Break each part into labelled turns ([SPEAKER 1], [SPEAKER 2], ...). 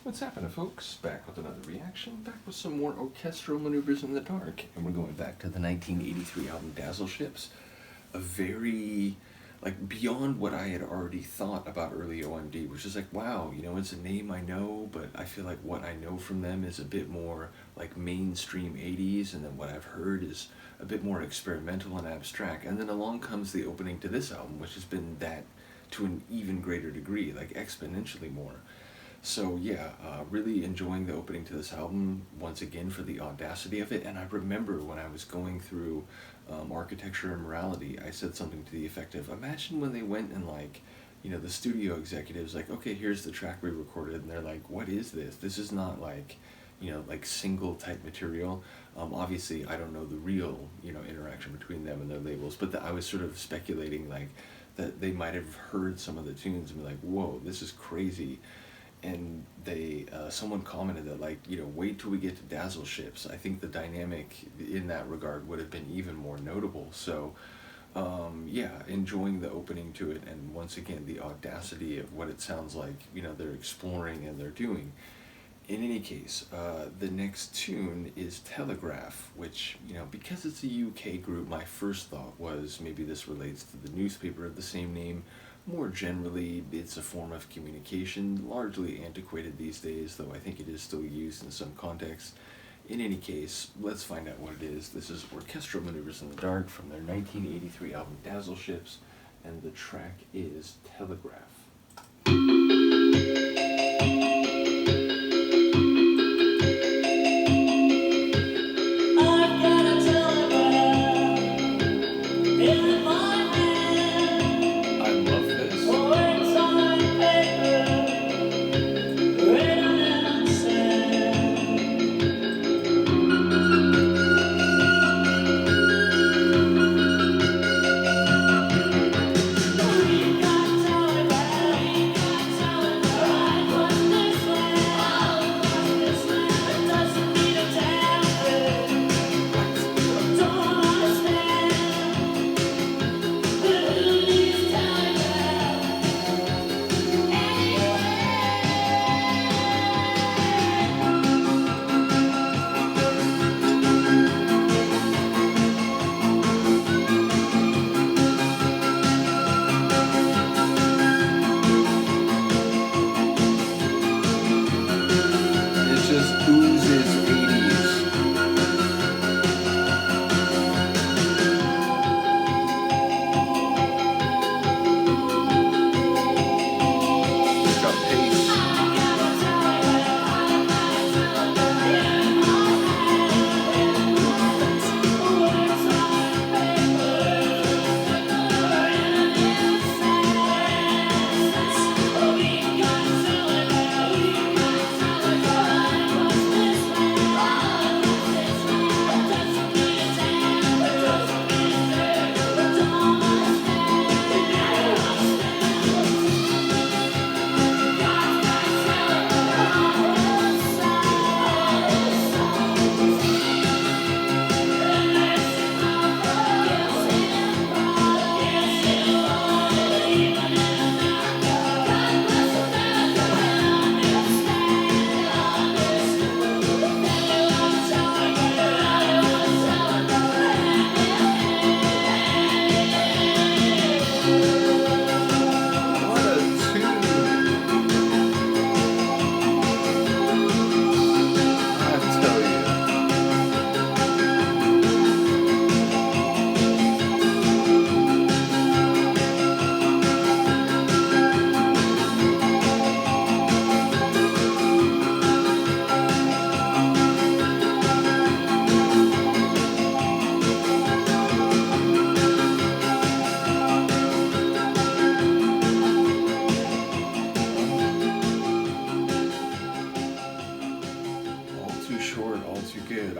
[SPEAKER 1] What's happening, folks? Back with another reaction, back with some more Orchestral Manoeuvres in the Dark, and we're going back to the 1983 album Dazzle Ships. A very, beyond what I had already thought about early OMD, which is wow, it's a name I know, but I feel like what I know from them is a bit more like mainstream 80s, and then what I've heard is a bit more experimental and abstract. And then along comes the opening to this album, which has been that to an even greater degree, like exponentially more. So yeah, really enjoying the opening to this album once again for the audacity of it. And I remember when I was going through Architecture and Morality, I said something to the effect of, imagine when they went and the studio executives okay, here's the track we recorded, and they're like, what is this? This is not like single type material. Obviously, I don't know the real interaction between them and their labels, but I was sort of speculating that they might have heard some of the tunes and be like, whoa, this is crazy. And they someone commented that wait till we get to Dazzle Ships. I think the dynamic in that regard would have been even more notable. So yeah, enjoying the opening to it, and once again the audacity of what it sounds like they're exploring and they're doing. In any case, the next tune is Telegraph, which, because it's a UK group, my first thought was maybe this relates to the newspaper of the same name. More generally, it's a form of communication, largely antiquated these days, though I think it is still used in some contexts. In any case, let's find out what it is. This is Orchestral Manoeuvres in the Dark from their 1983 album Dazzle Ships, and the track is Telegraph.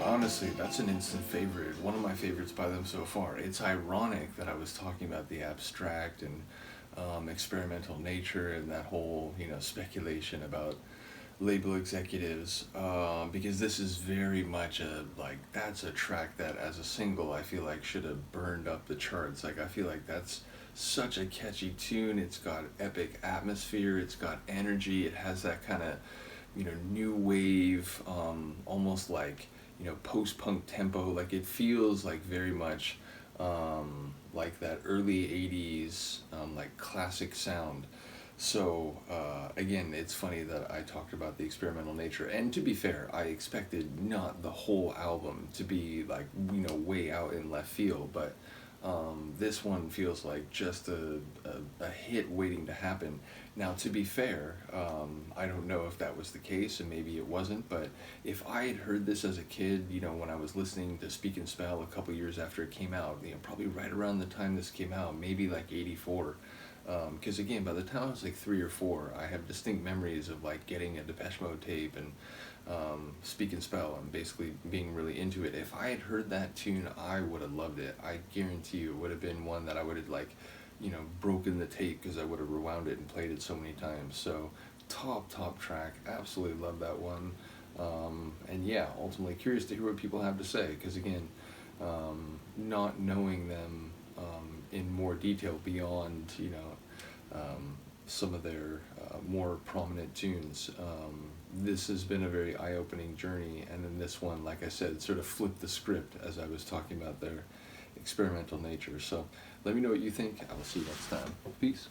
[SPEAKER 1] Honestly, that's an instant favorite. One of my favorites by them so far. It's ironic that I was talking about the abstract and experimental nature and that whole, speculation about label executives, because this is very much that's a track that as a single I feel like should have burned up the charts. I feel like that's such a catchy tune. It's got epic atmosphere, it's got energy, it has that kind of new wave, almost like, post-punk tempo. Like it feels like very much like that early 80s, like classic sound. So again, it's funny that I talked about the experimental nature. And to be fair, I expected not the whole album to be like, way out in left field, but this one feels like just a hit waiting to happen. Now, to be fair, I don't know if that was the case, and maybe it wasn't, but if I had heard this as a kid, when I was listening to Speak and Spell a couple years after it came out, probably right around the time this came out, maybe like 84, because again, by the time I was like 3 or 4, I have distinct memories of like getting a Depeche Mode tape and Speak and Spell and basically being really into it. If I had heard that tune, I would have loved it. I guarantee you it would have been one that I would have like, broken the tape because I would have rewound it and played it so many times. So top track, absolutely love that one. And yeah, ultimately curious to hear what people have to say, because again, not knowing them in more detail beyond some of their more prominent tunes, this has been a very eye-opening journey. And then this one, like I said, sort of flipped the script as I was talking about their experimental nature. So let me know what you think. I will see you next time. Peace.